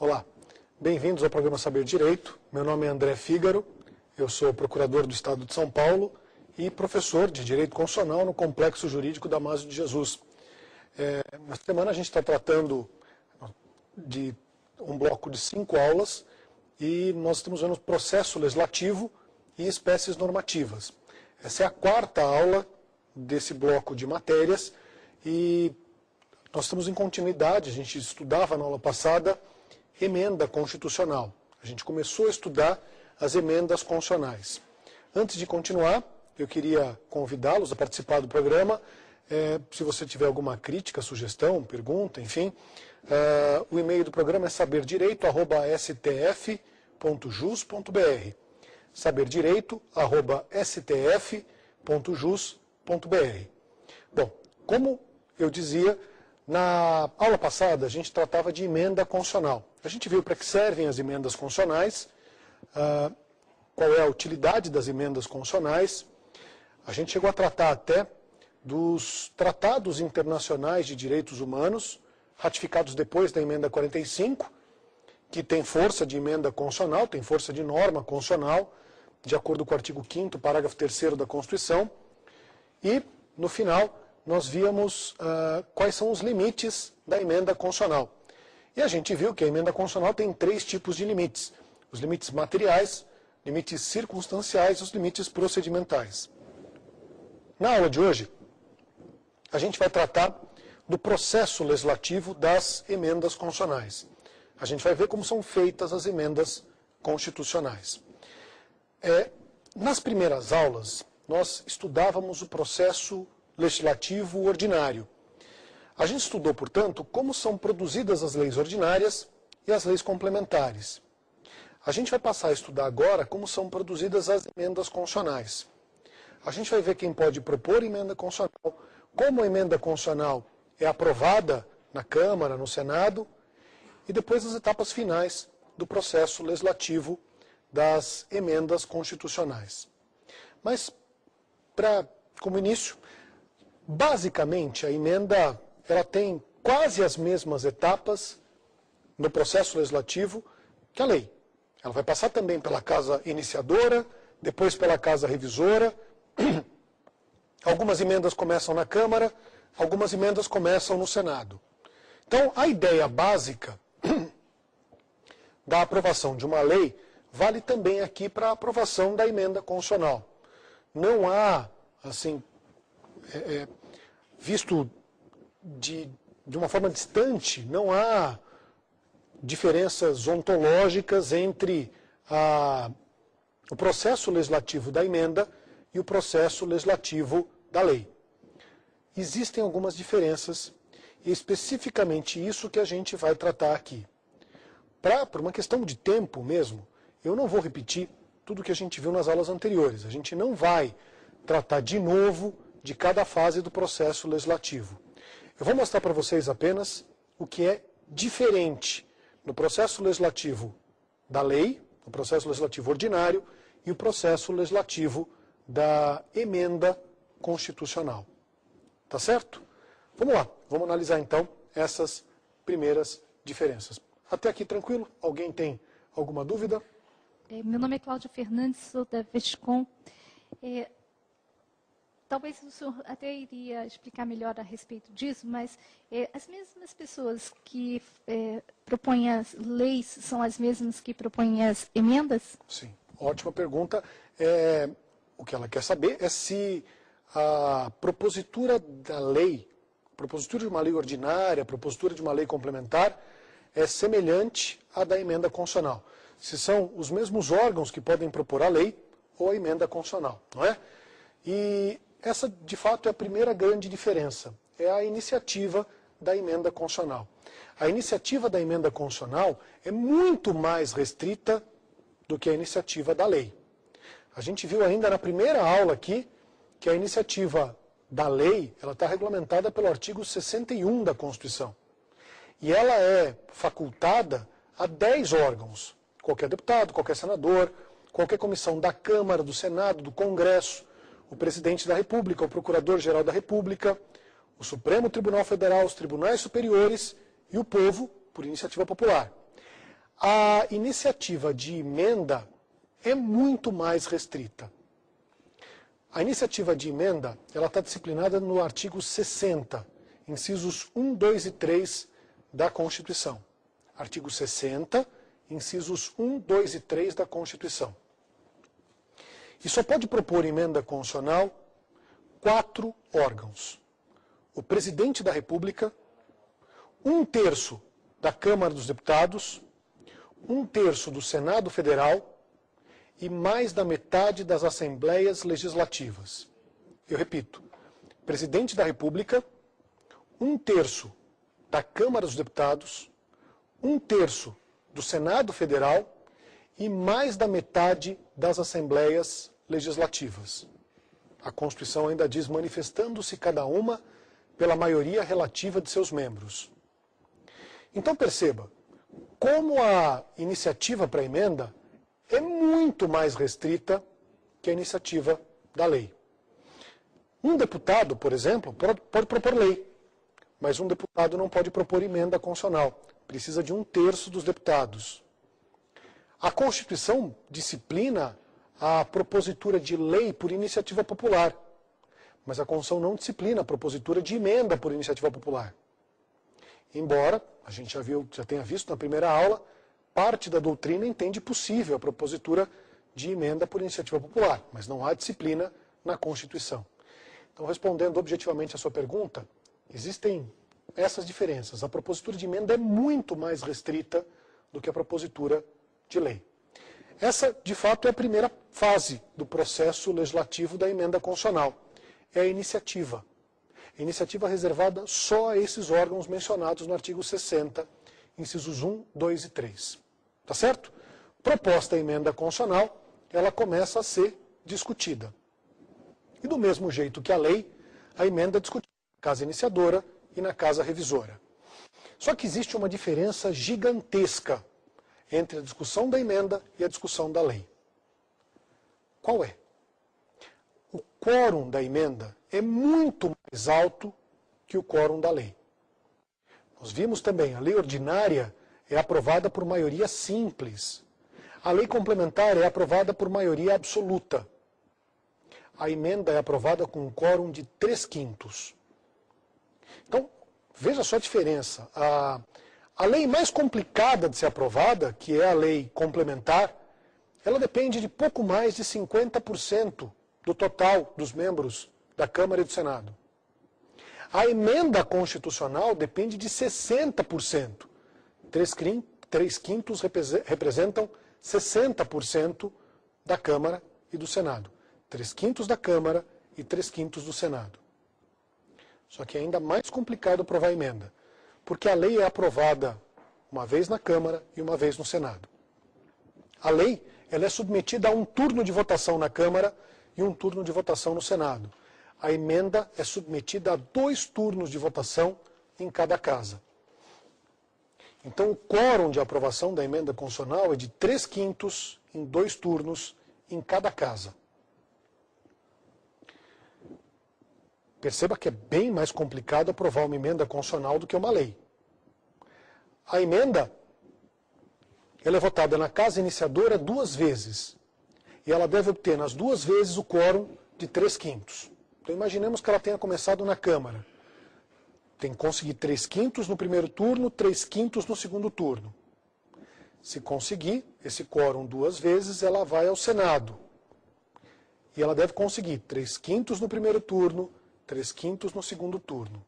Olá, bem-vindos ao programa Saber Direito. Meu nome é André Fígaro, eu sou procurador do Estado de São Paulo e professor de Direito Constitucional no Complexo Jurídico Damásio de Jesus. Nesta semana a gente está tratando de um bloco de 5 aulas e nós estamos vendo processo legislativo e espécies normativas. Essa é a 4ª aula desse bloco de matérias e nós estamos em continuidade. A gente estudava na aula passada emenda constitucional. A gente começou a estudar as emendas constitucionais. Antes de continuar, eu queria convidá-los a participar do programa. Se você tiver alguma crítica, sugestão, pergunta, enfim, o e-mail do programa é saberdireito@stf.jus.br. saberdireito@stf.jus.br. Bom, como eu dizia, na aula passada a gente tratava de emenda constitucional. A gente viu para que servem as emendas constitucionais, qual é a utilidade das emendas constitucionais. A gente chegou a tratar até dos tratados internacionais de direitos humanos, ratificados depois da emenda 45, que tem força de emenda constitucional, tem força de norma constitucional, de acordo com o artigo 5º, parágrafo 3º da Constituição. E, no final, nós víamos quais são os limites da emenda constitucional. E a gente viu que a emenda constitucional tem 3 tipos de limites: os limites materiais, limites circunstanciais e os limites procedimentais. Na aula de hoje, a gente vai tratar do processo legislativo das emendas constitucionais. A gente vai ver como são feitas as emendas constitucionais. Nas primeiras aulas, nós estudávamos o processo legislativo ordinário. A gente estudou, portanto, como são produzidas as leis ordinárias e as leis complementares. A gente vai passar a estudar agora como são produzidas as emendas constitucionais. A gente vai ver quem pode propor emenda constitucional, como a emenda constitucional é aprovada na Câmara, no Senado, e depois as etapas finais do processo legislativo das emendas constitucionais. Mas, como início, basicamente a emenda ela tem quase as mesmas etapas no processo legislativo que a lei. Ela vai passar também pela casa iniciadora, depois pela casa revisora. Algumas emendas começam na Câmara, algumas emendas começam no Senado. Então, a ideia básica da aprovação de uma lei vale também aqui para a aprovação da emenda constitucional. Não há, assim, visto de uma forma distante, não há diferenças ontológicas entre o processo legislativo da emenda e o processo legislativo da lei. Existem algumas diferenças, e especificamente isso que a gente vai tratar aqui. Por uma questão de tempo mesmo, eu não vou repetir tudo que a gente viu nas aulas anteriores. A gente não vai tratar de novo de cada fase do processo legislativo. Eu vou mostrar para vocês apenas o que é diferente no processo legislativo da lei, no processo legislativo ordinário e o processo legislativo da emenda constitucional. Tá certo? Vamos lá, vamos analisar então essas primeiras diferenças. Até aqui tranquilo? Alguém tem alguma dúvida? Meu nome é Cláudia Fernandes, sou da Vesticom. Talvez o senhor até iria explicar melhor a respeito disso, mas as mesmas pessoas que propõem as leis são as mesmas que propõem as emendas? Sim, ótima pergunta. O que ela quer saber é se a propositura da lei, a propositura de uma lei ordinária, a propositura de uma lei complementar, é semelhante à da emenda constitucional. Se são os mesmos órgãos que podem propor a lei ou a emenda constitucional, não é? E essa, de fato, é a primeira grande diferença, é a iniciativa da emenda constitucional. A iniciativa da emenda constitucional é muito mais restrita do que a iniciativa da lei. A gente viu ainda na primeira aula aqui que a iniciativa da lei ela está regulamentada pelo artigo 61 da Constituição. E ela é facultada a 10 órgãos. Qualquer deputado, qualquer senador, qualquer comissão da Câmara, do Senado, do Congresso, o Presidente da República, o Procurador-Geral da República, o Supremo Tribunal Federal, os tribunais superiores e o povo, por iniciativa popular. A iniciativa de emenda é muito mais restrita. A iniciativa de emenda ela está disciplinada no artigo 60, incisos 1, 2 e 3 da Constituição. Artigo 60, incisos 1, 2 e 3 da Constituição. E só pode propor emenda constitucional 4 órgãos. O Presidente da República, 1/3 da Câmara dos Deputados, 1/3 do Senado Federal e mais da metade das Assembleias Legislativas. Eu repito, Presidente da República, 1/3 da Câmara dos Deputados, 1/3 do Senado Federal e mais da metade das Assembleias Legislativas. A Constituição ainda diz manifestando-se cada uma pela maioria relativa de seus membros. Então perceba, como a iniciativa para emenda é muito mais restrita que a iniciativa da lei. Um deputado, por exemplo, pode propor lei, mas um deputado não pode propor emenda constitucional. Precisa de 1/3 dos deputados. A Constituição disciplina a propositura de lei por iniciativa popular, mas a Constituição não disciplina a propositura de emenda por iniciativa popular. Embora, a gente já tenha visto na primeira aula, parte da doutrina entende possível a propositura de emenda por iniciativa popular, mas não há disciplina na Constituição. Então, respondendo objetivamente a sua pergunta, existem essas diferenças. A propositura de emenda é muito mais restrita do que a propositura de lei. Essa, de fato, é a primeira fase do processo legislativo da emenda constitucional. É a iniciativa. A iniciativa reservada só a esses órgãos mencionados no artigo 60, incisos 1, 2 e 3. Tá certo? Proposta a emenda constitucional, ela começa a ser discutida. E do mesmo jeito que a lei, a emenda é discutida na casa iniciadora e na casa revisora. Só que existe uma diferença gigantesca entre a discussão da emenda e a discussão da lei. Qual é? O quórum da emenda é muito mais alto que o quórum da lei. Nós vimos também, a lei ordinária é aprovada por maioria simples. A lei complementar é aprovada por maioria absoluta. A emenda é aprovada com um quórum de 3/5. Então, veja só a diferença. A lei mais complicada de ser aprovada, que é a lei complementar, ela depende de pouco mais de 50% do total dos membros da Câmara e do Senado. A emenda constitucional depende de 60%. 3/5 representam 60% da Câmara e do Senado. 3/5 da Câmara e 3/5 do Senado. Só que é ainda mais complicado aprovar a emenda, porque a lei é aprovada uma vez na Câmara e uma vez no Senado. A lei ela é submetida a um turno de votação na Câmara e um turno de votação no Senado. A emenda é submetida a 2 turnos de votação em cada casa. Então, o quórum de aprovação da emenda constitucional é de 3/5 em 2 turnos em cada casa. Perceba que é bem mais complicado aprovar uma emenda constitucional do que uma lei. A emenda ela é votada na casa iniciadora 2 vezes. E ela deve obter nas 2 vezes o quórum de 3/5. Então, imaginemos que ela tenha começado na Câmara. Tem que conseguir 3/5 no primeiro turno, 3/5 no segundo turno. Se conseguir esse quórum 2 vezes, ela vai ao Senado. E ela deve conseguir 3/5 no primeiro turno, 3/5 no segundo turno.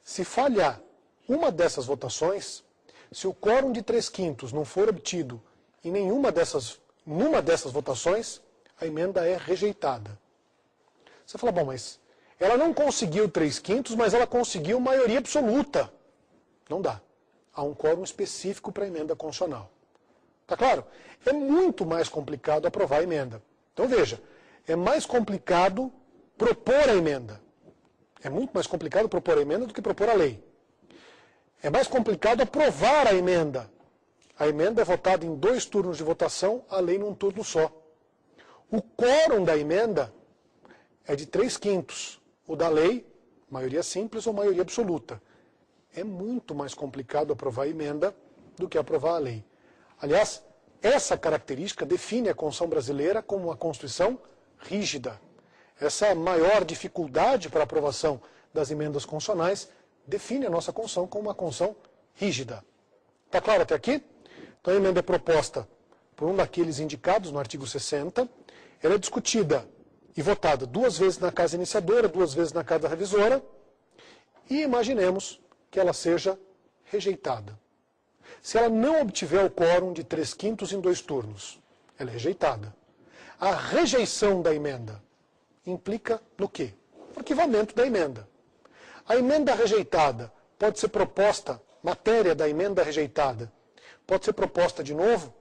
Se falhar uma dessas votações, se o quórum de 3/5 não for obtido em numa dessas votações, a emenda é rejeitada. Você fala, bom, mas ela não conseguiu 3/5, mas ela conseguiu maioria absoluta. Não dá. Há um quórum específico para a emenda constitucional. Tá claro? É muito mais complicado aprovar a emenda. Então veja, é mais complicado propor a emenda. É muito mais complicado propor a emenda do que propor a lei. É mais complicado aprovar a emenda. A emenda é votada em 2 turnos de votação, a lei num turno só. O quórum da emenda é de 3/5. O da lei, maioria simples ou maioria absoluta. É muito mais complicado aprovar a emenda do que aprovar a lei. Aliás, essa característica define a Constituição brasileira como uma Constituição rígida. Essa é a maior dificuldade para a aprovação das emendas constitucionais define a nossa Constituição como uma Constituição rígida. Está claro até aqui? Então a emenda é proposta por um daqueles indicados no artigo 60. Ela é discutida e votada 2 vezes na Casa Iniciadora, 2 vezes na Casa Revisora. E imaginemos que ela seja rejeitada. Se ela não obtiver o quórum de 3/5 em 2 turnos, ela é rejeitada. A rejeição da emenda implica no quê? No arquivamento da emenda. A emenda rejeitada pode ser proposta, matéria da emenda rejeitada, pode ser proposta de novo?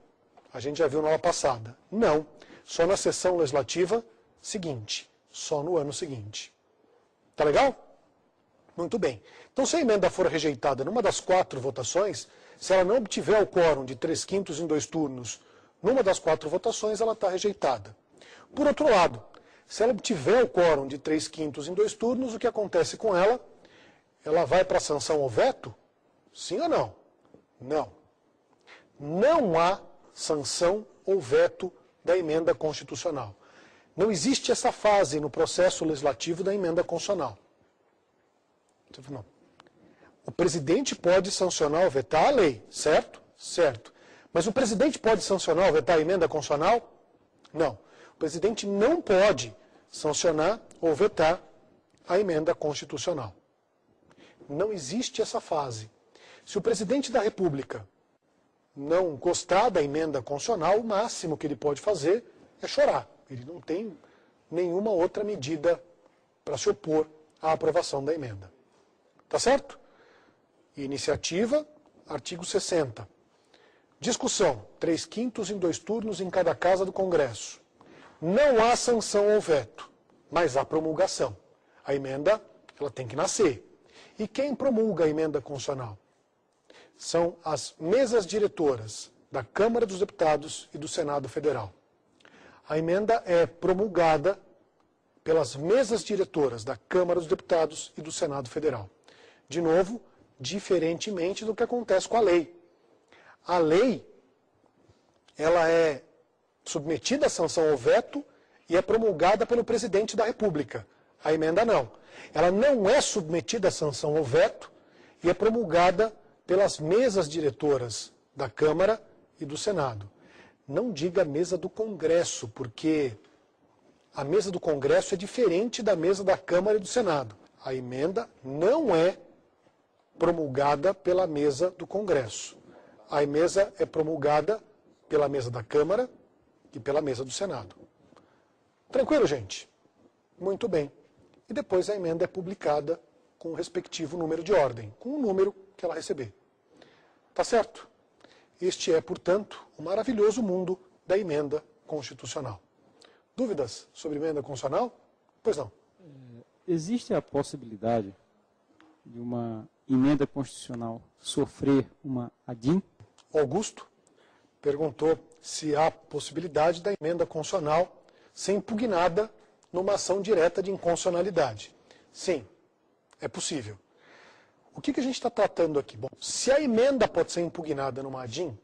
A gente já viu na aula passada. Não. Só na sessão legislativa seguinte. Só no ano seguinte. Tá legal? Muito bem. Então, se a emenda for rejeitada numa das 4 votações, se ela não obtiver o quórum de 3/5 em 2 turnos, numa das 4 votações, ela está rejeitada. Por outro lado, se ela obtiver o quórum de 3/5 em 2 turnos, o que acontece com ela? Ela vai para a sanção ou veto? Sim ou não? Não. Não há sanção ou veto da emenda constitucional. Não existe essa fase no processo legislativo da emenda constitucional. Não. O presidente pode sancionar ou vetar a lei, certo? Certo. Mas o presidente pode sancionar ou vetar a emenda constitucional? Não. O presidente não pode sancionar ou vetar a emenda constitucional. Não existe essa fase. Se o presidente da República não gostar da emenda constitucional, o máximo que ele pode fazer é chorar. Ele não tem nenhuma outra medida para se opor à aprovação da emenda. Tá certo? Iniciativa, artigo 60. Discussão, 3/5 em 2 turnos em cada casa do Congresso. Não há sanção ou veto, mas há promulgação. A emenda, ela tem que nascer. E quem promulga a emenda constitucional? São as mesas diretoras da Câmara dos Deputados e do Senado Federal. A emenda é promulgada pelas mesas diretoras da Câmara dos Deputados e do Senado Federal. De novo, diferentemente do que acontece com a lei. A lei, ela é submetida à sanção ou veto e é promulgada pelo presidente da República. A emenda não. Ela não é submetida à sanção ou veto e é promulgada pelas mesas diretoras da Câmara e do Senado. Não diga mesa do Congresso, porque a mesa do Congresso é diferente da mesa da Câmara e do Senado. A emenda não é promulgada pela mesa do Congresso. A emenda é promulgada pela mesa da Câmara e pela mesa do Senado. Tranquilo, gente? Muito bem. E depois a emenda é publicada com o respectivo número de ordem, com o número que ela receber. Tá certo? Este é, portanto, o maravilhoso mundo da emenda constitucional. Dúvidas sobre emenda constitucional? Pois não. Existe a possibilidade de uma emenda constitucional sofrer uma ADIM? Augusto perguntou se há possibilidade da emenda constitucional ser impugnada numa ação direta de inconstitucionalidade. Sim, é possível. O que a gente está tratando aqui? Bom, se a emenda pode ser impugnada numa ADIM,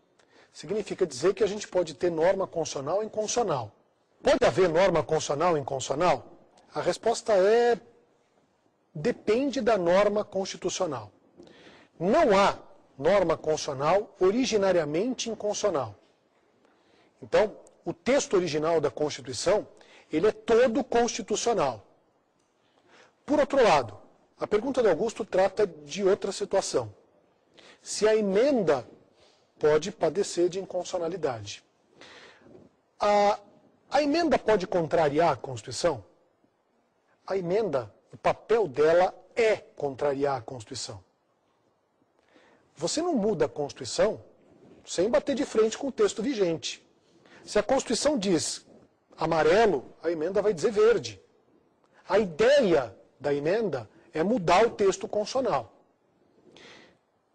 significa dizer que a gente pode ter norma constitucional e inconstitucional. Pode haver norma constitucional e inconstitucional? A resposta é: depende da norma constitucional. Não há norma constitucional originariamente inconstitucional. Então, o texto original da Constituição, ele é todo constitucional. Por outro lado, a pergunta do Augusto trata de outra situação. Se a emenda pode padecer de inconstitucionalidade. A emenda pode contrariar a Constituição? A emenda, o papel dela é contrariar a Constituição. Você não muda a Constituição sem bater de frente com o texto vigente. Se a Constituição diz amarelo, a emenda vai dizer verde. A ideia da emenda é mudar o texto constitucional.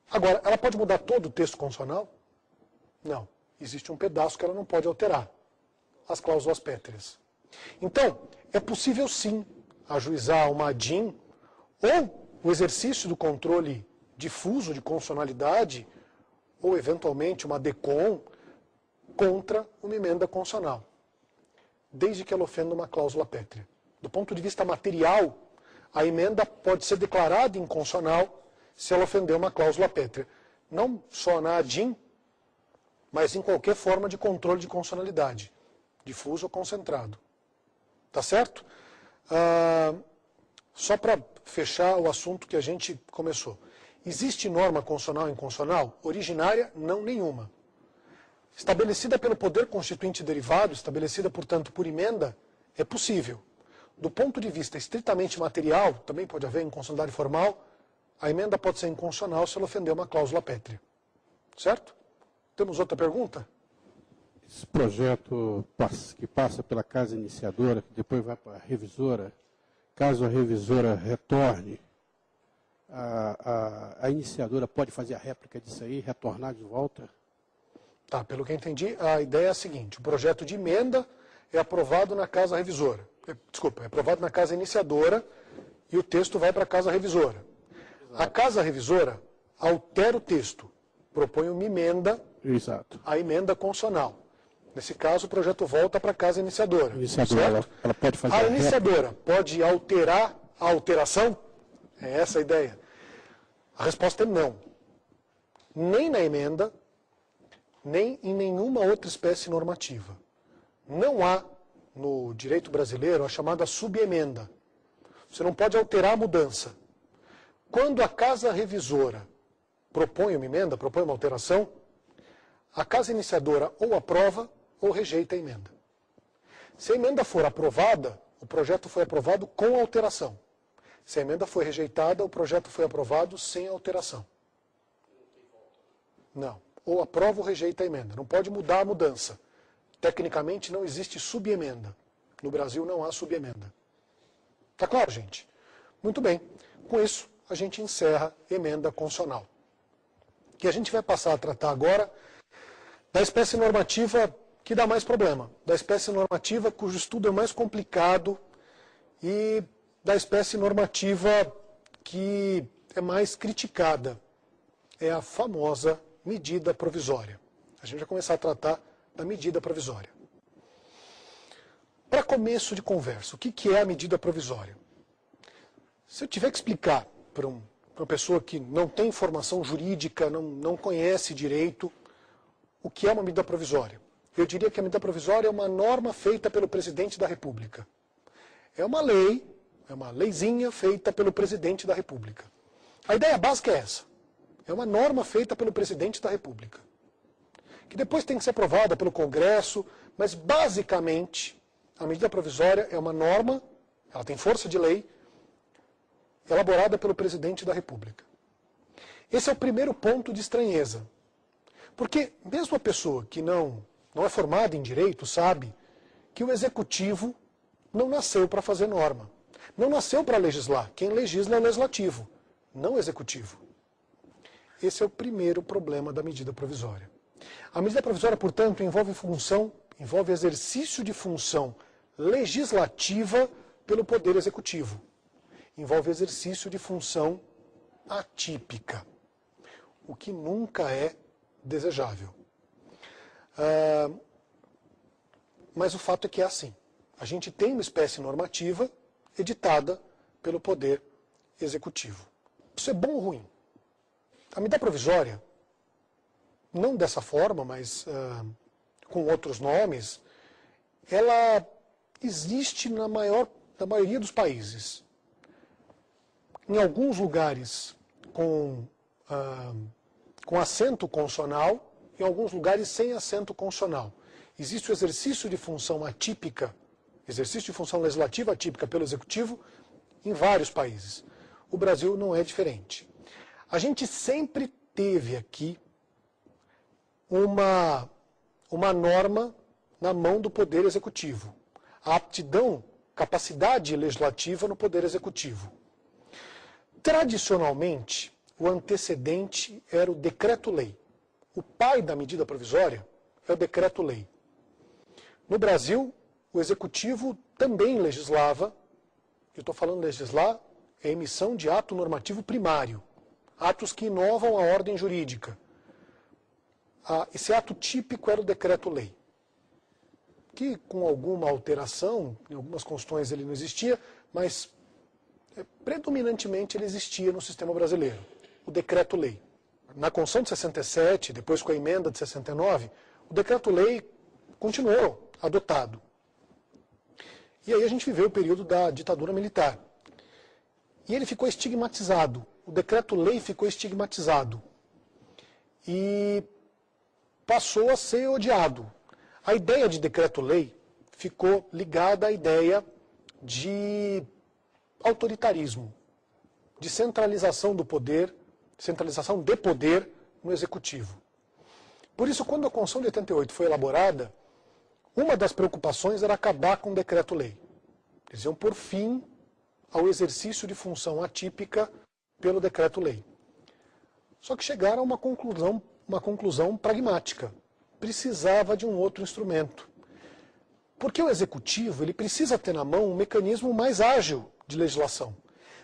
Agora, ela pode mudar todo o texto constitucional? Não. Existe um pedaço que ela não pode alterar. As cláusulas pétreas. Então, é possível sim ajuizar uma ADIM ou o exercício do controle difuso de constitucionalidade ou, eventualmente, uma DECOM contra uma emenda constitucional, desde que ela ofenda uma cláusula pétrea. Do ponto de vista material, a emenda pode ser declarada inconstitucional se ela ofender uma cláusula pétrea. Não só na ADIM, mas em qualquer forma de controle de constitucionalidade, difuso ou concentrado. Tá certo? Só para fechar o assunto que a gente começou. Existe norma constitucional e inconstitucional? Originária, não nenhuma. Estabelecida pelo poder constituinte derivado, estabelecida, portanto, por emenda, é possível. Do ponto de vista estritamente material, também pode haver inconstitucionalidade formal, a emenda pode ser inconstitucional se ela ofender uma cláusula pétrea. Certo? Temos outra pergunta? Esse projeto que passa pela casa iniciadora, que depois vai para a revisora, caso a revisora retorne, a iniciadora pode fazer a réplica disso aí, retornar de volta? Tá, pelo que eu entendi, a ideia é a seguinte: o projeto de emenda é aprovado na casa revisora. É aprovado na casa iniciadora e o texto vai para a casa revisora. A casa revisora altera o texto, propõe uma emenda, a emenda constitucional. Nesse caso, o projeto volta para a casa iniciadora. Ela pode fazer a iniciadora pode alterar a alteração? É essa a ideia. A resposta é não. Nem na emenda, nem em nenhuma outra espécie normativa. Não há, no direito brasileiro, a chamada subemenda. Você não pode alterar a mudança. Quando a casa revisora propõe uma emenda, propõe uma alteração, a casa iniciadora ou aprova ou rejeita a emenda. Se a emenda for aprovada, o projeto foi aprovado com alteração. Se a emenda foi rejeitada, o projeto foi aprovado sem alteração. Não. Ou aprova ou rejeita a emenda. Não pode mudar a mudança. Tecnicamente não existe subemenda. No Brasil não há subemenda. Tá claro, gente? Muito bem. Com isso, a gente encerra emenda constitucional. E a gente vai passar a tratar agora da espécie normativa que dá mais problema. Da espécie normativa cujo estudo é mais complicado e da espécie normativa que é mais criticada. É a famosa medida provisória. A gente vai começar a tratar da medida provisória. Para começo de conversa, o que é a medida provisória? Se eu tiver que explicar para uma pessoa que não tem formação jurídica, não conhece direito, o que é uma medida provisória? Eu diria que a medida provisória é uma norma feita pelo presidente da República. É uma lei, é uma leizinha feita pelo presidente da República. A ideia básica é essa. É uma norma feita pelo presidente da República, que depois tem que ser aprovada pelo Congresso, mas basicamente a medida provisória é uma norma, ela tem força de lei, elaborada pelo presidente da República. Esse é o primeiro ponto de estranheza. Porque mesmo a pessoa que não é formada em direito sabe que o executivo não nasceu para fazer norma. Não nasceu para legislar. Quem legisla é o legislativo, não o executivo. Esse é o primeiro problema da medida provisória. A medida provisória, portanto, envolve exercício de função legislativa pelo Poder Executivo. Envolve exercício de função atípica, o que nunca é desejável. Mas o fato é que é assim. A gente tem uma espécie normativa editada pelo Poder Executivo. Isso é bom ou ruim? A medida provisória, não dessa forma, mas com outros nomes, ela existe na maioria dos países. Em alguns lugares com assento constitucional, em alguns lugares sem assento constitucional. Existe o exercício de função atípica, exercício de função legislativa atípica pelo Executivo em vários países. O Brasil não é diferente. A gente sempre teve aqui uma norma na mão do Poder Executivo. A aptidão, capacidade legislativa no Poder Executivo. Tradicionalmente, o antecedente era o decreto-lei. O pai da medida provisória é o decreto-lei. No Brasil, o Executivo também legislava, eu estou falando legislar, é a emissão de ato normativo primário. Atos que inovam a ordem jurídica. esse ato típico era o decreto-lei, que com alguma alteração, em algumas constituições ele não existia, mas predominantemente ele existia no sistema brasileiro, o decreto-lei. Na Constituição de 67, depois com a emenda de 69, o decreto-lei continuou adotado. E aí a gente viveu o período da ditadura militar. E ele ficou estigmatizado, o decreto-lei ficou estigmatizado. E passou a ser odiado. A ideia de decreto-lei ficou ligada à ideia de autoritarismo, de centralização do poder, centralização de poder no executivo. Por isso, quando a Constituição de 88 foi elaborada, uma das preocupações era acabar com o decreto-lei. Eles iam pôr fim ao exercício de função atípica pelo decreto-lei. Só que chegaram a uma conclusão pragmática. Precisava de um outro instrumento. Porque o executivo ele precisa ter na mão um mecanismo mais ágil de legislação.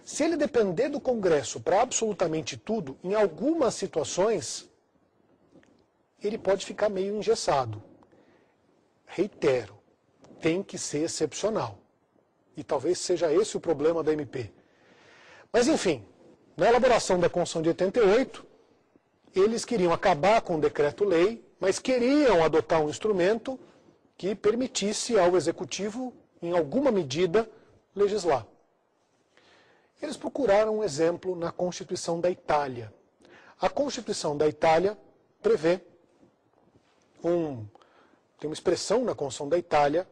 Se ele depender do Congresso para absolutamente tudo, em algumas situações, ele pode ficar meio engessado. Reitero, tem que ser excepcional. E talvez seja esse o problema da MP. Mas, enfim, na elaboração da Constituição de 88, eles queriam acabar com o decreto-lei, mas queriam adotar um instrumento que permitisse ao Executivo, em alguma medida, legislar. Eles procuraram um exemplo na Constituição da Itália. A Constituição da Itália prevê tem uma expressão na Constituição da Itália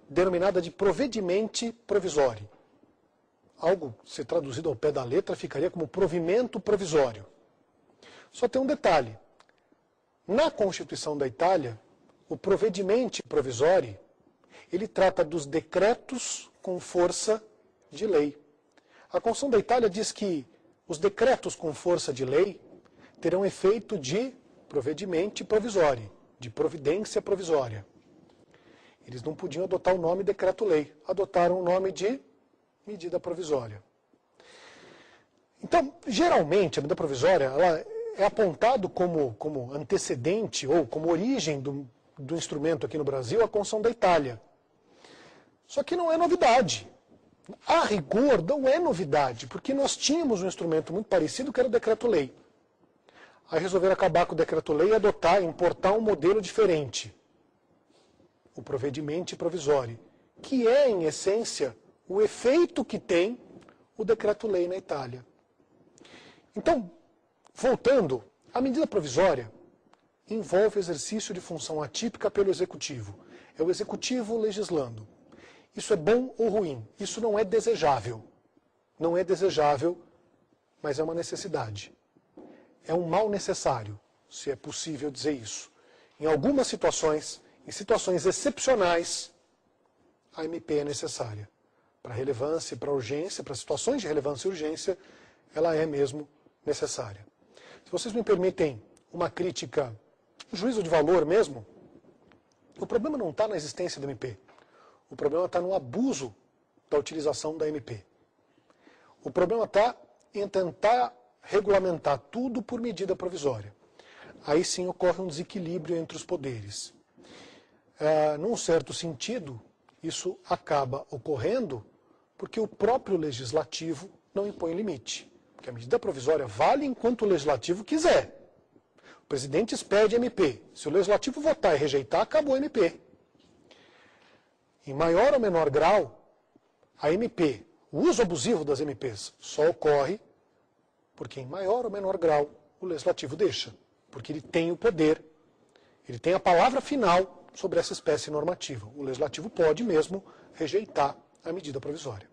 denominada de provvedimenti provisori. Algo, se traduzido ao pé da letra, ficaria como provimento provisório. Só tem um detalhe. Na Constituição da Itália, o provvedimenti provisori, ele trata dos decretos com força de lei. A Constituição da Itália diz que os decretos com força de lei terão efeito de provvedimenti provisori, de providência provisória. Eles não podiam adotar o nome decreto-lei, adotaram o nome de medida provisória. Então, geralmente, a medida provisória ela é apontado como antecedente ou como origem do instrumento aqui no Brasil a Constituição da Itália. Só que não é novidade. A rigor, não é novidade, porque nós tínhamos um instrumento muito parecido que era o decreto-lei. Aí resolveram acabar com o decreto-lei e importar um modelo diferente. O provvedimenti provisori, que é, em essência, o efeito que tem o decreto-lei na Itália. Então, voltando, a medida provisória envolve o exercício de função atípica pelo Executivo. É o Executivo legislando. Isso é bom ou ruim? Isso não é desejável. Não é desejável, mas é uma necessidade. É um mal necessário, se é possível dizer isso. Em algumas situações, em situações excepcionais, a MP é necessária. Para relevância e para urgência, para situações de relevância e urgência, ela é mesmo necessária. Se vocês me permitem uma crítica, um juízo de valor mesmo, o problema não está na existência da MP. O problema está no abuso da utilização da MP. O problema está em tentar regulamentar tudo por medida provisória. Aí sim ocorre um desequilíbrio entre os poderes. Num certo sentido, isso acaba ocorrendo porque o próprio legislativo não impõe limite. Porque a medida provisória vale enquanto o legislativo quiser. O presidente expede MP. Se o legislativo votar e rejeitar, acabou a MP. Em maior ou menor grau, a MP, o uso abusivo das MPs, só ocorre porque em maior ou menor grau o legislativo deixa. Porque ele tem o poder, ele tem a palavra final sobre essa espécie normativa. O legislativo pode mesmo rejeitar a medida provisória.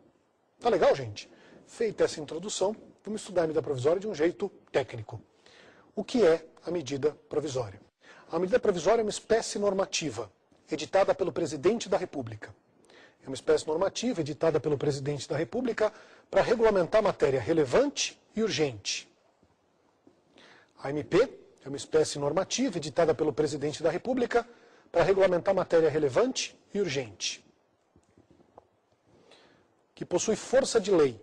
Tá legal, gente? Feita essa introdução, vamos estudar a medida provisória de um jeito técnico. O que é a medida provisória? A medida provisória é uma espécie normativa, editada pelo Presidente da República. É uma espécie normativa editada pelo Presidente da República para regulamentar matéria relevante e urgente. A MP é uma espécie normativa editada pelo Presidente da República para regulamentar matéria relevante e urgente, que possui força de lei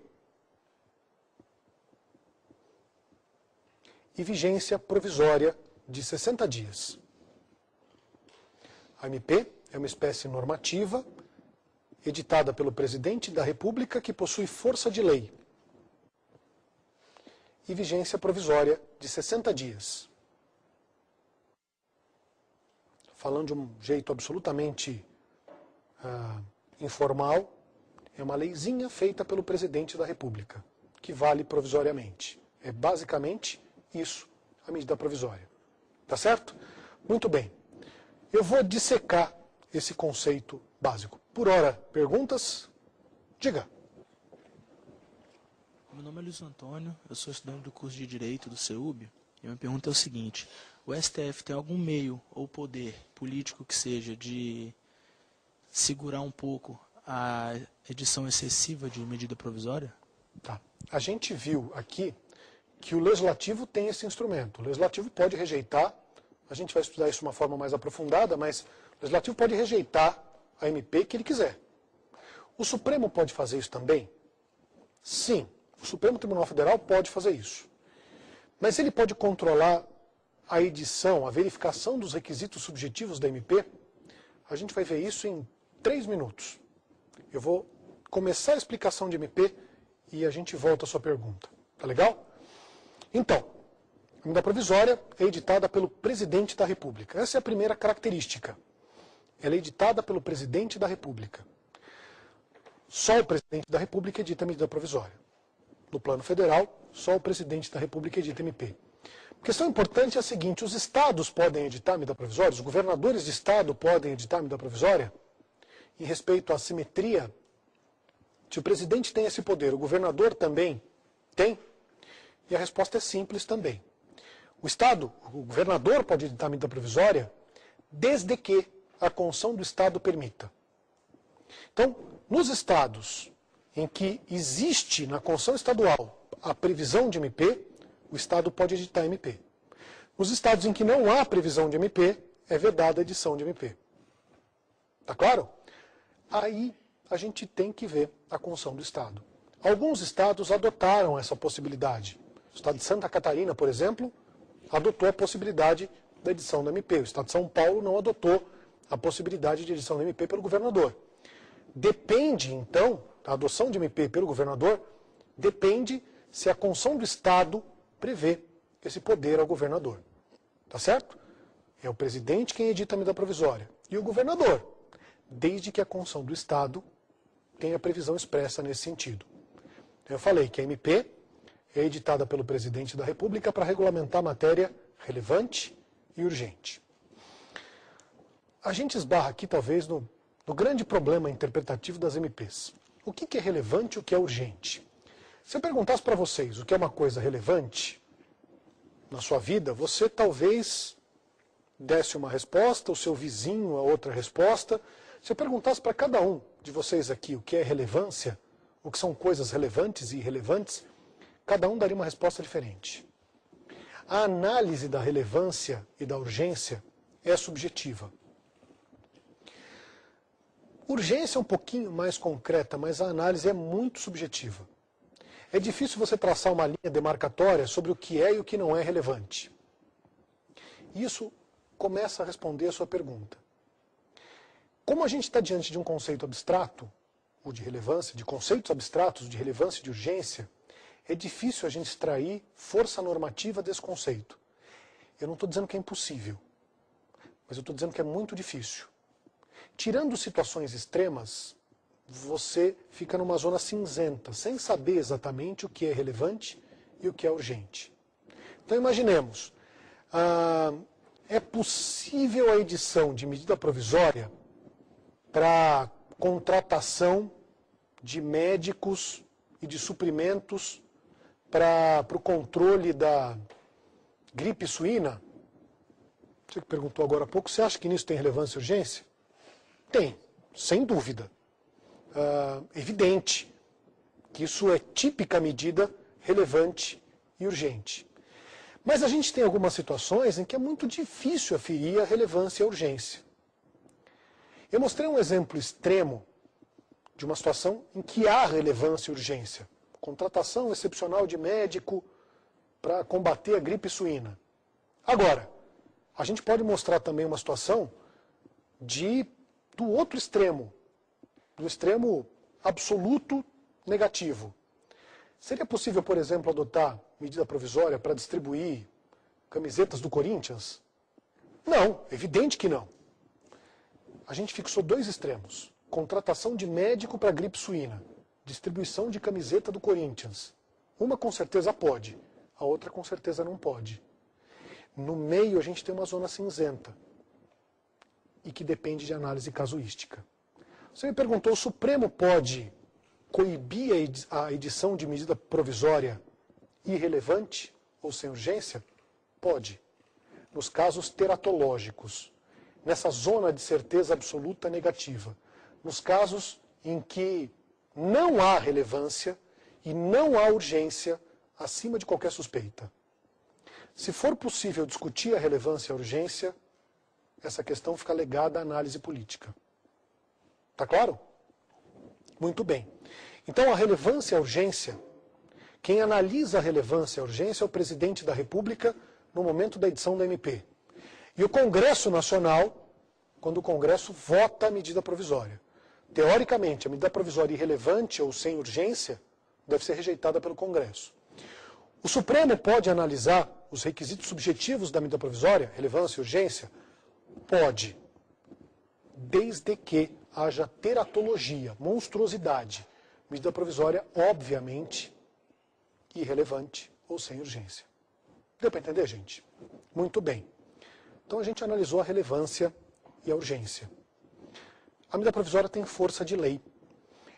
e vigência provisória de 60 dias. A MP é uma espécie normativa editada pelo Presidente da República que possui força de lei e vigência provisória de 60 dias. Falando de um jeito absolutamente informal, é uma leizinha feita pelo Presidente da República, que vale provisoriamente. É basicamente isso, a medida provisória. Tá certo? Muito bem. Eu vou dissecar esse conceito básico. Por hora, perguntas? Diga. Meu nome é Luiz Antônio, eu sou estudante do curso de Direito do CEUB, e a minha pergunta é o seguinte: o STF tem algum meio ou poder político que seja de segurar um pouco a edição excessiva de medida provisória? Tá. A gente viu aqui que o Legislativo tem esse instrumento. O Legislativo pode rejeitar, a gente vai estudar isso de uma forma mais aprofundada, mas o Legislativo pode rejeitar a MP que ele quiser. O Supremo pode fazer isso também? Sim, o Supremo Tribunal Federal pode fazer isso. Mas ele pode controlar a edição, a verificação dos requisitos subjetivos da MP? A gente vai ver isso em 3 minutos. Eu vou começar a explicação de MP e a gente volta à sua pergunta. Tá legal? Então, a medida provisória é editada pelo Presidente da República. Essa é a primeira característica. Ela é editada pelo Presidente da República. Só o Presidente da República edita a medida provisória. No plano federal, só o Presidente da República edita MP. A questão importante é a seguinte: os estados podem editar a medida provisória, os governadores de estado podem editar a medida provisória? Em respeito à simetria, se o presidente tem esse poder, o governador também tem? E a resposta é simples também. O estado, o governador pode editar a medida provisória desde que a Constituição do estado permita. Então, nos estados em que existe na Constituição estadual a previsão de MP, o estado pode editar MP. Nos estados em que não há previsão de MP, é vedada a edição de MP. Tá claro? Aí a gente tem que ver a Constituição do estado. Alguns estados adotaram essa possibilidade. O estado de Santa Catarina, por exemplo, adotou a possibilidade da edição da MP. O estado de São Paulo não adotou a possibilidade de edição da MP pelo governador. Depende, então, a adoção de MP pelo governador, depende se a Constituição do estado prevê esse poder ao governador. Tá certo? É o presidente quem edita a medida provisória. E o governador, desde que a Constituição do estado tenha previsão expressa nesse sentido. Eu falei que a MP é editada pelo Presidente da República para regulamentar matéria relevante e urgente. A gente esbarra aqui, talvez, no grande problema interpretativo das MPs. O que é relevante e o que é urgente? Se eu perguntasse para vocês o que é uma coisa relevante na sua vida, você talvez desse uma resposta, o seu vizinho a outra resposta. Se eu perguntasse para cada um de vocês aqui o que é relevância, o que são coisas relevantes e irrelevantes, cada um daria uma resposta diferente. A análise da relevância e da urgência é subjetiva. Urgência é um pouquinho mais concreta, mas a análise é muito subjetiva. É difícil você traçar uma linha demarcatória sobre o que é e o que não é relevante. Isso começa a responder a sua pergunta. Como a gente está diante de um conceito abstrato, ou de relevância, de conceitos abstratos de relevância e de urgência, é difícil a gente extrair força normativa desse conceito. Eu não estou dizendo que é impossível, mas eu estou dizendo que é muito difícil. Tirando situações extremas, você fica numa zona cinzenta, sem saber exatamente o que é relevante e o que é urgente. Então imaginemos, é possível a edição de medida provisória para contratação de médicos e de suprimentos para o controle da gripe suína? Você que perguntou agora há pouco, você acha que nisso tem relevância e urgência? Tem, sem dúvida. Evidente que isso é típica medida relevante e urgente. Mas a gente tem algumas situações em que é muito difícil aferir a relevância e a urgência. Eu mostrei um exemplo extremo de uma situação em que há relevância e urgência. Contratação excepcional de médico para combater a gripe suína. Agora, A gente pode mostrar também uma situação do outro extremo, do extremo absoluto negativo. Seria possível, por exemplo, adotar medida provisória para distribuir camisetas do Corinthians? Não, evidente que não. A gente fixou dois extremos. Contratação de médico para gripe suína, distribuição de camiseta do Corinthians. Uma com certeza pode, a outra com certeza não pode. No meio a gente tem uma zona cinzenta e que depende de análise casuística. Você me perguntou, o Supremo pode coibir a edição de medida provisória irrelevante ou sem urgência? Pode. Nos casos teratológicos, nessa zona de certeza absoluta negativa, nos casos em que não há relevância e não há urgência acima de qualquer suspeita. Se for possível discutir a relevância e a urgência, essa questão fica legada à análise política. Está claro? Muito bem. Então, a relevância e a urgência, quem analisa a relevância e a urgência é o presidente da República no momento da edição da MP. E o Congresso Nacional, quando o Congresso vota a medida provisória. Teoricamente, a medida provisória irrelevante ou sem urgência deve ser rejeitada pelo Congresso. O Supremo pode analisar os requisitos subjetivos da medida provisória, relevância e urgência? Pode, desde que haja teratologia, monstruosidade. Medida provisória, obviamente, irrelevante ou sem urgência. Deu para entender, gente? Muito bem. Então a gente analisou a relevância e a urgência. A medida provisória tem força de lei.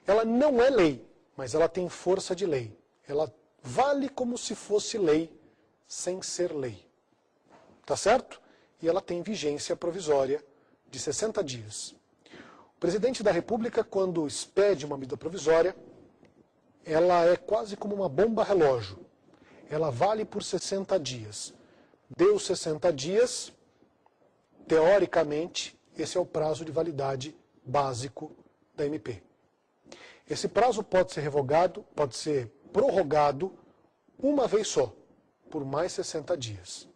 Ela não é lei, mas ela tem força de lei. Ela vale como se fosse lei, sem ser lei. Tá certo? E ela tem vigência provisória de 60 dias. O presidente da República, quando expede uma medida provisória, ela é quase como uma bomba relógio. Ela vale por 60 dias. Deu 60 dias, teoricamente, esse é o prazo de validade básico da MP. Esse prazo pode ser revogado, pode ser prorrogado uma vez só, por mais 60 dias.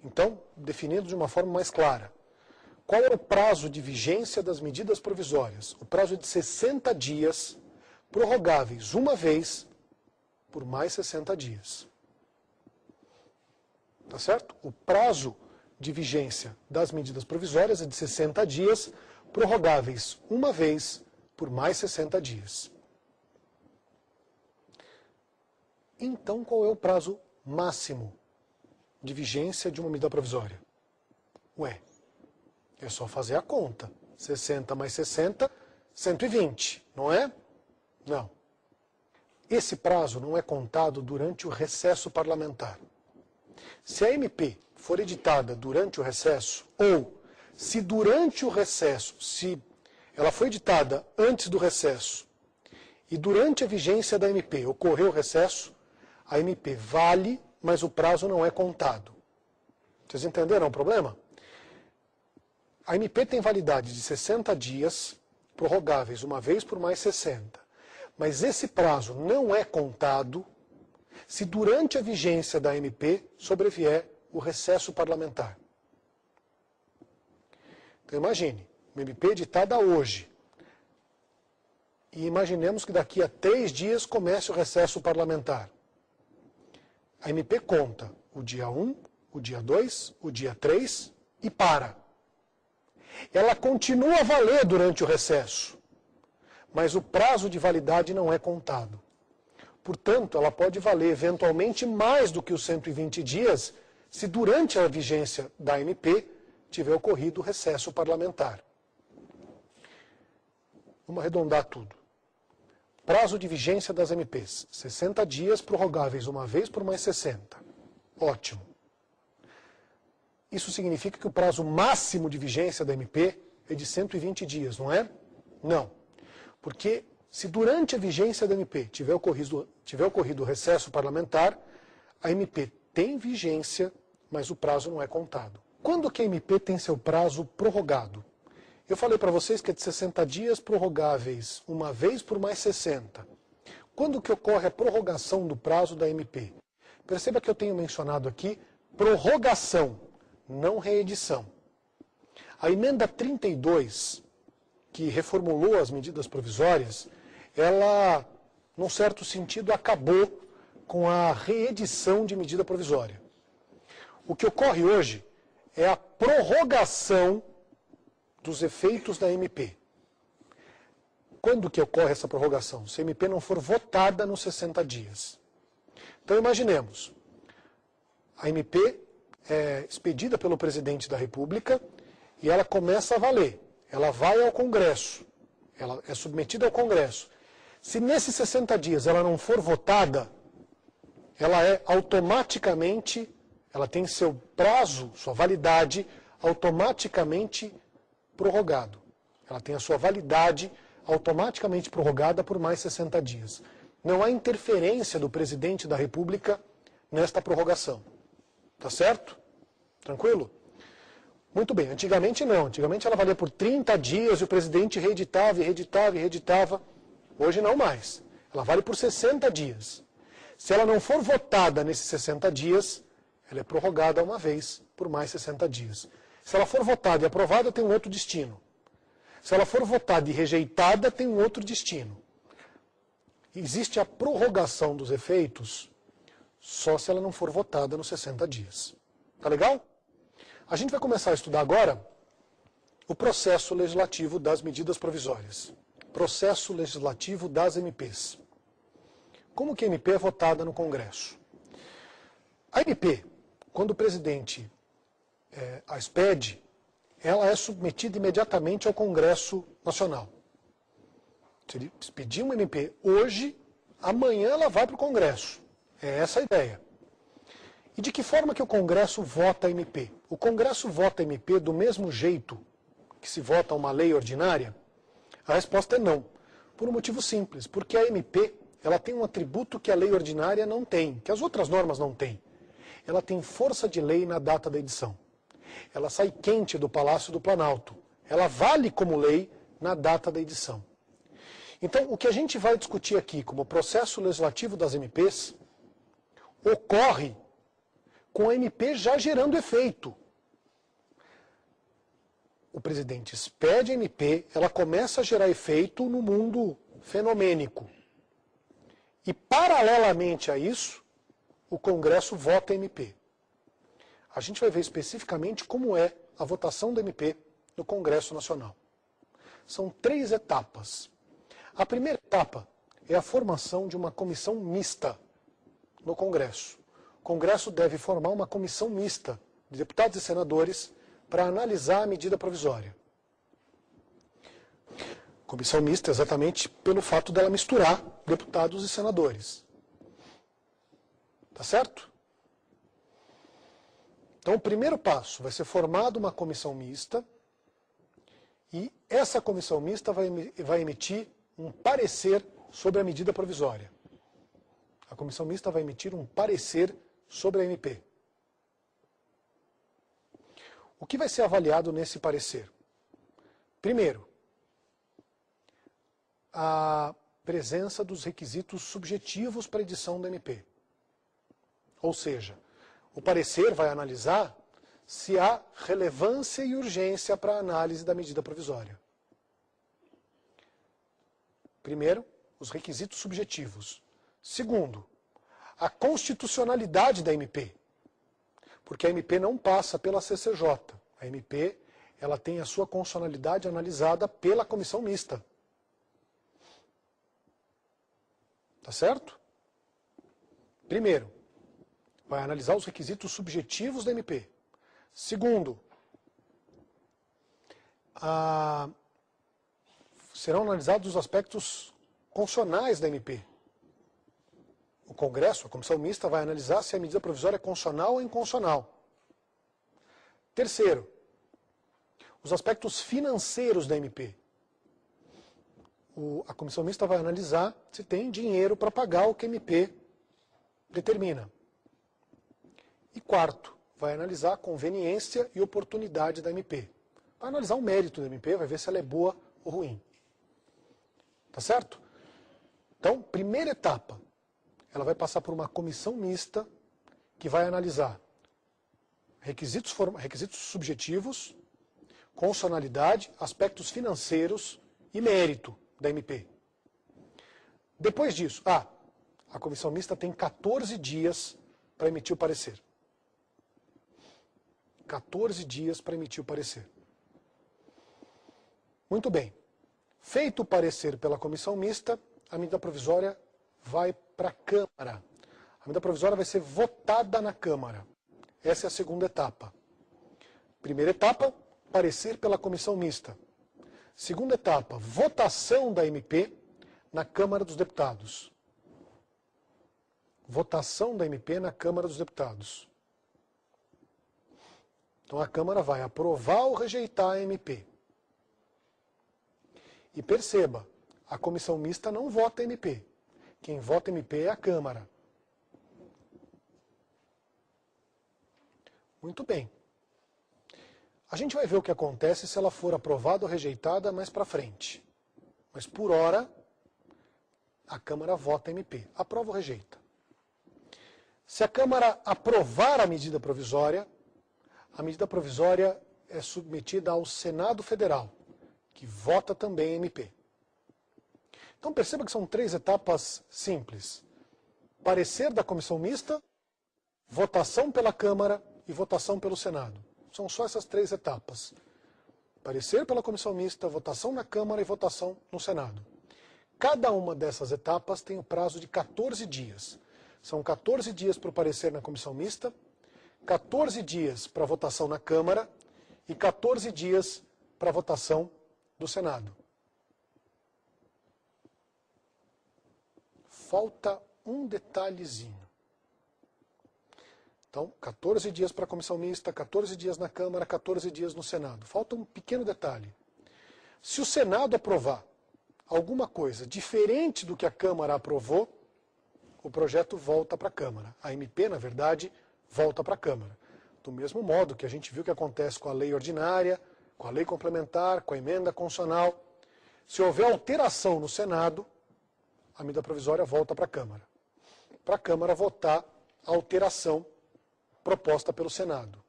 Então, definindo de uma forma mais clara, qual é o prazo de vigência das medidas provisórias? O prazo é de 60 dias, prorrogáveis uma vez, por mais 60 dias. Tá certo? O prazo de vigência das medidas provisórias é de 60 dias, prorrogáveis uma vez, por mais 60 dias. Então, qual é o prazo máximo de vigência de uma medida provisória? Ué, é só fazer a conta. 60 mais 60, 120, não é? Não. Esse prazo não é contado durante o recesso parlamentar. Se a MP for editada durante o recesso, ou se durante o recesso, se ela foi editada antes do recesso, e durante a vigência da MP ocorreu o recesso, a MP vale, mas o prazo não é contado. Vocês entenderam o problema? A MP tem validade de 60 dias, prorrogáveis uma vez por mais 60. Mas esse prazo não é contado se durante a vigência da MP sobrevier o recesso parlamentar. Então imagine, uma MP editada hoje. E imaginemos que daqui a 3 dias comece o recesso parlamentar. A MP conta o dia 1, o dia 2, o dia 3 e para. Ela continua a valer durante o recesso, mas o prazo de validade não é contado. Portanto, ela pode valer eventualmente mais do que os 120 dias se durante a vigência da MP tiver ocorrido o recesso parlamentar. Vamos arredondar tudo. Prazo de vigência das MPs, 60 dias, prorrogáveis uma vez por mais 60. Ótimo. Isso significa que o prazo máximo de vigência da MP é de 120 dias, não é? Não. Porque se durante a vigência da MP tiver ocorrido o recesso parlamentar, a MP tem vigência, mas o prazo não é contado. Quando que a MP tem seu prazo prorrogado? Eu falei para vocês que é de 60 dias prorrogáveis, uma vez por mais 60. Quando que ocorre a prorrogação do prazo da MP? Perceba que eu tenho mencionado aqui prorrogação, não reedição. A emenda 32, que reformulou as medidas provisórias, ela, num certo sentido, acabou com a reedição de medida provisória. O que ocorre hoje é a prorrogação dos efeitos da MP. Quando que ocorre essa prorrogação? Se a MP não for votada nos 60 dias. Então, imaginemos, a MP é expedida pelo presidente da República e ela começa a valer. Ela vai ao Congresso, ela é submetida ao Congresso. Se nesses 60 dias ela não for votada, ela é automaticamente, ela tem seu prazo, sua validade automaticamente prorrogado. Ela tem a sua validade automaticamente prorrogada por mais 60 dias. Não há interferência do presidente da República nesta prorrogação. Tá certo? Tranquilo? Muito bem. Antigamente não. Antigamente ela valia por 30 dias e o presidente reeditava e reeditava e reeditava. Hoje não mais. Ela vale por 60 dias. Se ela não for votada nesses 60 dias, ela é prorrogada uma vez por mais 60 dias. Se ela for votada e aprovada, tem um outro destino. Se ela for votada e rejeitada, tem um outro destino. Existe a prorrogação dos efeitos só se ela não for votada nos 60 dias. Tá legal? A gente vai começar a estudar agora o processo legislativo das medidas provisórias. Processo legislativo das MPs. Como que a MP é votada no Congresso? A MP, quando o presidente a expede, ela é submetida imediatamente ao Congresso Nacional. Se ele expedir uma MP hoje, amanhã ela vai para o Congresso. É essa a ideia. E de que forma que o Congresso vota a MP? O Congresso vota a MP do mesmo jeito que se vota uma lei ordinária? A resposta é não. Por um motivo simples, porque a MP ela tem um atributo que a lei ordinária não tem, que as outras normas não têm. Ela tem força de lei na data da edição. Ela sai quente do Palácio do Planalto. Ela vale como lei na data da edição. Então, o que a gente vai discutir aqui como processo legislativo das MPs ocorre com a MP já gerando efeito. O presidente expede a MP, ela começa a gerar efeito no mundo fenomênico. E, paralelamente a isso, o Congresso vota a MP. A gente vai ver especificamente como é a votação da MP no Congresso Nacional. São 3 etapas. A primeira etapa é a formação de uma comissão mista no Congresso. O Congresso deve formar uma comissão mista de deputados e senadores para analisar a medida provisória. Comissão mista exatamente pelo fato dela misturar deputados e senadores. Tá certo? Então, o primeiro passo vai ser formada uma comissão mista e essa comissão mista vai emitir um parecer sobre a medida provisória. A comissão mista vai emitir um parecer sobre a MP. O que vai ser avaliado nesse parecer? Primeiro, a presença dos requisitos subjetivos para a edição da MP. Ou seja, o parecer vai analisar se há relevância e urgência para a análise da medida provisória. Primeiro, os requisitos subjetivos. Segundo, a constitucionalidade da MP. Porque a MP não passa pela CCJ. A MP ela tem a sua constitucionalidade analisada pela comissão mista. Tá certo? Primeiro, vai analisar os requisitos subjetivos da MP. Segundo, serão analisados os aspectos constitucionais da MP. O Congresso, a comissão mista, vai analisar se a medida provisória é constitucional ou inconstitucional. Terceiro, os aspectos financeiros da MP. A comissão mista vai analisar se tem dinheiro para pagar o que a MP determina. E quarto, vai analisar a conveniência e oportunidade da MP. Vai analisar o mérito da MP, vai ver se ela é boa ou ruim. Tá certo? Então, primeira etapa, ela vai passar por uma comissão mista que vai analisar requisitos subjetivos, constitucionalidade, aspectos financeiros e mérito da MP. Depois disso, a comissão mista tem 14 dias para emitir o parecer. 14 dias para emitir o parecer. Muito bem. Feito o parecer pela comissão mista, a medida provisória vai para a Câmara. A medida provisória vai ser votada na Câmara. Essa é a segunda etapa. Primeira etapa, parecer pela comissão mista. Segunda etapa, votação da MP na Câmara dos Deputados. Votação da MP na Câmara dos Deputados. Então a Câmara vai aprovar ou rejeitar a MP. E perceba, a comissão mista não vota a MP. Quem vota a MP é a Câmara. Muito bem. A gente vai ver o que acontece se ela for aprovada ou rejeitada mais para frente. Mas por hora, a Câmara vota a MP. Aprova ou rejeita. Se a Câmara aprovar a medida provisória é submetida ao Senado Federal, que vota também a MP. Então perceba que são 3 etapas simples. Parecer da comissão mista, votação pela Câmara e votação pelo Senado. São só essas 3 etapas. Parecer pela comissão mista, votação na Câmara e votação no Senado. Cada uma dessas etapas tem o prazo de 14 dias. São 14 dias para o parecer na comissão mista, 14 dias para a votação na Câmara e 14 dias para a votação do Senado. Falta um detalhezinho. Então, 14 dias para a comissão mista, 14 dias na Câmara, 14 dias no Senado. Falta um pequeno detalhe. Se o Senado aprovar alguma coisa diferente do que a Câmara aprovou, o projeto volta para a Câmara. A MP, na verdade, volta para a Câmara. Do mesmo modo que a gente viu que acontece com a lei ordinária, com a lei complementar, com a emenda constitucional. Se houver alteração no Senado, a medida provisória volta para a Câmara. Para a Câmara votar a alteração proposta pelo Senado.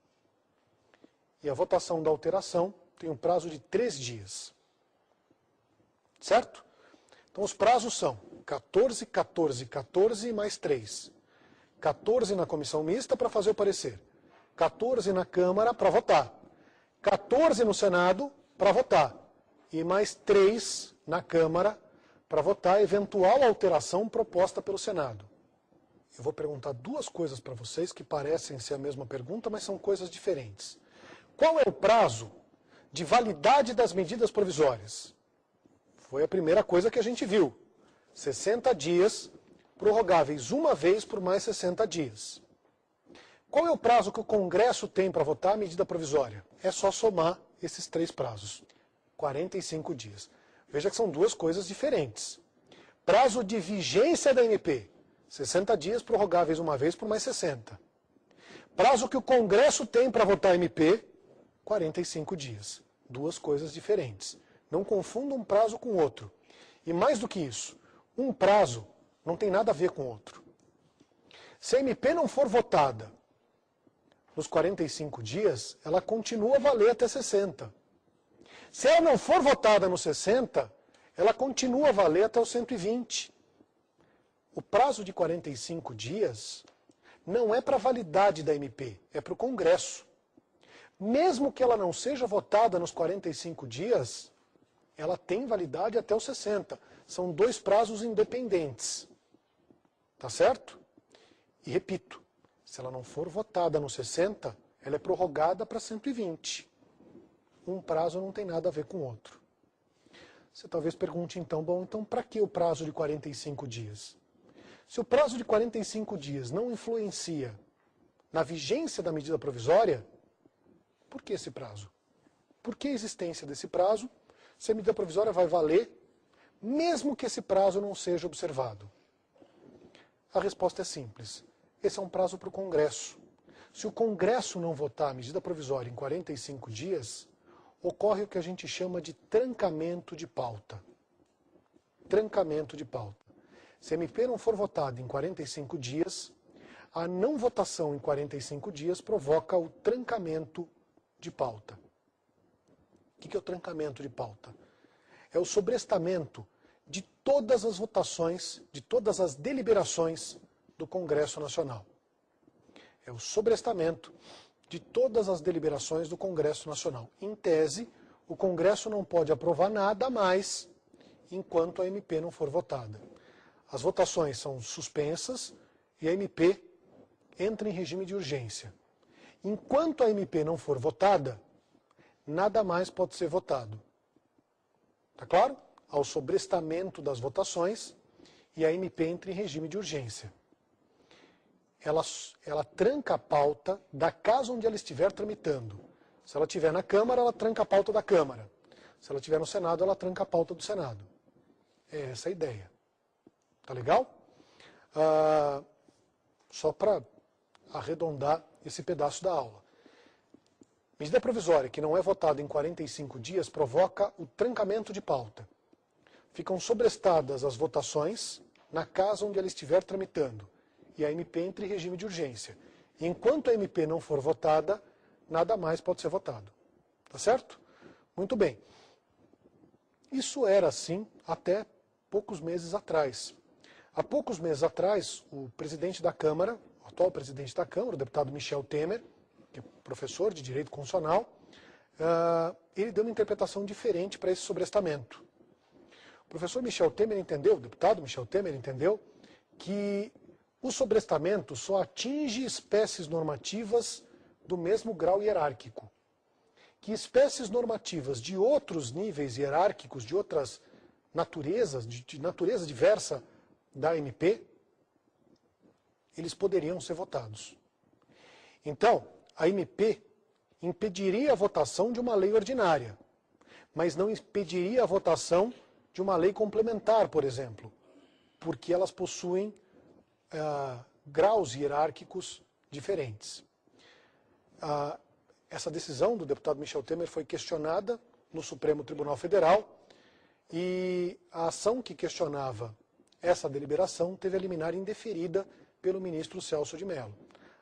E a votação da alteração tem um prazo de 3 dias. Certo? Então os prazos são 14, 14, 14 e mais 3. 14 na comissão mista para fazer o parecer. 14 na Câmara para votar. 14 no Senado para votar. E mais 3 na Câmara para votar a eventual alteração proposta pelo Senado. Eu vou perguntar 2 coisas para vocês que parecem ser a mesma pergunta, mas são coisas diferentes. Qual é o prazo de validade das medidas provisórias? Foi a primeira coisa que a gente viu. 60 dias, prorrogáveis uma vez por mais 60 dias. Qual é o prazo que o Congresso tem para votar a medida provisória? É só somar esses 3 prazos. 45 dias. Veja que são 2 coisas diferentes. Prazo de vigência da MP. 60 dias, prorrogáveis uma vez por mais 60. Prazo que o Congresso tem para votar a MP, 45 dias. 2 coisas diferentes. Não confunda um prazo com outro. E mais do que isso, um prazo não tem nada a ver com o outro. Se a MP não for votada nos 45 dias, ela continua a valer até 60. Se ela não for votada nos 60, ela continua a valer até os 120. O prazo de 45 dias não é para a validade da MP, é para o Congresso. Mesmo que ela não seja votada nos 45 dias, ela tem validade até os 60. São 2 prazos independentes. Tá certo? E repito, se ela não for votada nos 60, ela é prorrogada para 120. Um prazo não tem nada a ver com o outro. Você talvez pergunte então, então para que o prazo de 45 dias? Se o prazo de 45 dias não influencia na vigência da medida provisória, por que esse prazo? Por que a existência desse prazo, se a medida provisória vai valer, mesmo que esse prazo não seja observado? A resposta é simples. Esse é um prazo para o Congresso. Se o Congresso não votar a medida provisória em 45 dias, ocorre o que a gente chama de trancamento de pauta. Trancamento de pauta. Se a MP não for votada em 45 dias, a não votação em 45 dias provoca o trancamento de pauta. O que é o trancamento de pauta? É o sobrestamento de todas as votações, de todas as deliberações do Congresso Nacional. É o sobrestamento de todas as deliberações do Congresso Nacional. Em tese, o Congresso não pode aprovar nada mais enquanto a MP não for votada. As votações são suspensas e a MP entra em regime de urgência. Enquanto a MP não for votada, nada mais pode ser votado. Está claro? Ao sobrestamento das votações e a MP entra em regime de urgência. Ela tranca a pauta da casa onde ela estiver tramitando. Se ela estiver na Câmara, ela tranca a pauta da Câmara. Se ela estiver no Senado, ela tranca a pauta do Senado. É essa a ideia. Tá legal? Só para arredondar esse pedaço da aula. Medida provisória que não é votada em 45 dias provoca o trancamento de pauta. Ficam sobrestadas as votações na casa onde ela estiver tramitando. E a MP entra em regime de urgência. Enquanto a MP não for votada, nada mais pode ser votado. Tá certo? Muito bem. Isso era assim até poucos meses atrás. Há poucos meses atrás, o presidente da Câmara, o atual presidente da Câmara, o deputado Michel Temer, que é professor de Direito Constitucional, ele deu uma interpretação diferente para esse sobrestamento. O professor Michel Temer entendeu, o deputado Michel Temer entendeu, que o sobrestamento só atinge espécies normativas do mesmo grau hierárquico. Que espécies normativas de outros níveis hierárquicos, de outras naturezas, de natureza diversa da MP, eles poderiam ser votados. Então, a MP impediria a votação de uma lei ordinária, mas não impediria a votação de uma lei complementar, por exemplo, porque elas possuem graus hierárquicos diferentes. Essa decisão do deputado Michel Temer foi questionada no Supremo Tribunal Federal e a ação que questionava essa deliberação teve a liminar indeferida pelo ministro Celso de Mello.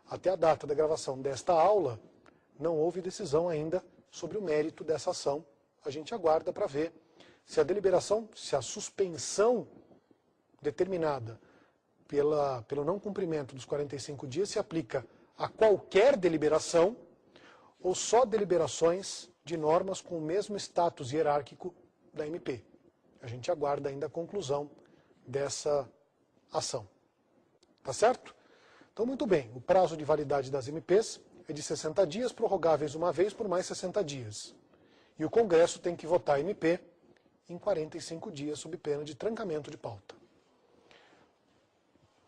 Até a data da gravação desta aula, não houve decisão ainda sobre o mérito dessa ação. A gente aguarda para ver se a deliberação, se a suspensão determinada pelo não cumprimento dos 45 dias se aplica a qualquer deliberação ou só deliberações de normas com o mesmo status hierárquico da MP. A gente aguarda ainda a conclusão dessa ação. Tá certo? Então, muito bem. O prazo de validade das MPs é de 60 dias, prorrogáveis uma vez por mais 60 dias. E o Congresso tem que votar a MP em 45 dias, sob pena de trancamento de pauta.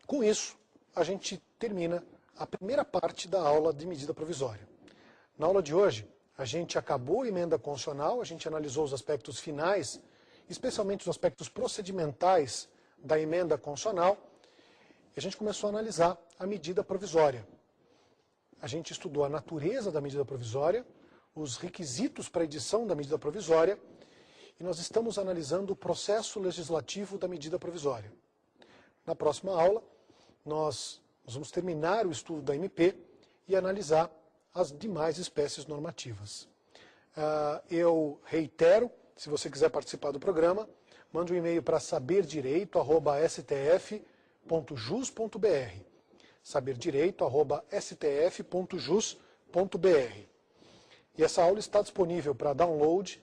Com isso, a gente termina a primeira parte da aula de medida provisória. Na aula de hoje, a gente acabou a emenda constitucional, a gente analisou os aspectos finais, especialmente os aspectos procedimentais da emenda constitucional, e a gente começou a analisar a medida provisória. A gente estudou a natureza da medida provisória, os requisitos para a edição da medida provisória, e nós estamos analisando o processo legislativo da medida provisória. Na próxima aula, nós vamos terminar o estudo da MP e analisar as demais espécies normativas. Eu reitero, se você quiser participar do programa, mande um e-mail para saberdireito@stf.jus.br. saberdireito@stf.jus.br. E essa aula está disponível para download.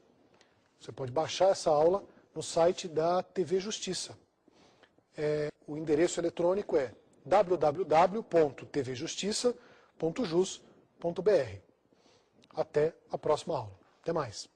Você pode baixar essa aula no site da TV Justiça. O endereço eletrônico é www.tvjustiça.jus.br. Até a próxima aula. Até mais.